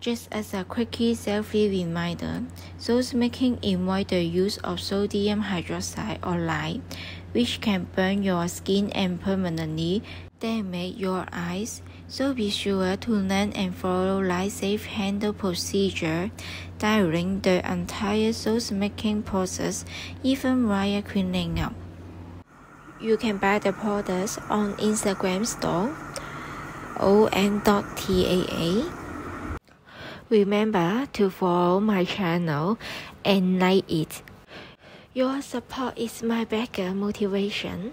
Just as a quickie selfie reminder, sauce making involves the use of sodium hydroxide or lye, which can burn your skin and permanently damage your eyes. So be sure to learn and follow lye-safe handle procedure during the entire sauce making process, even while cleaning up. You can buy the products on Instagram store on.taa. Remember to follow my channel and like it. Your support is my bigger motivation.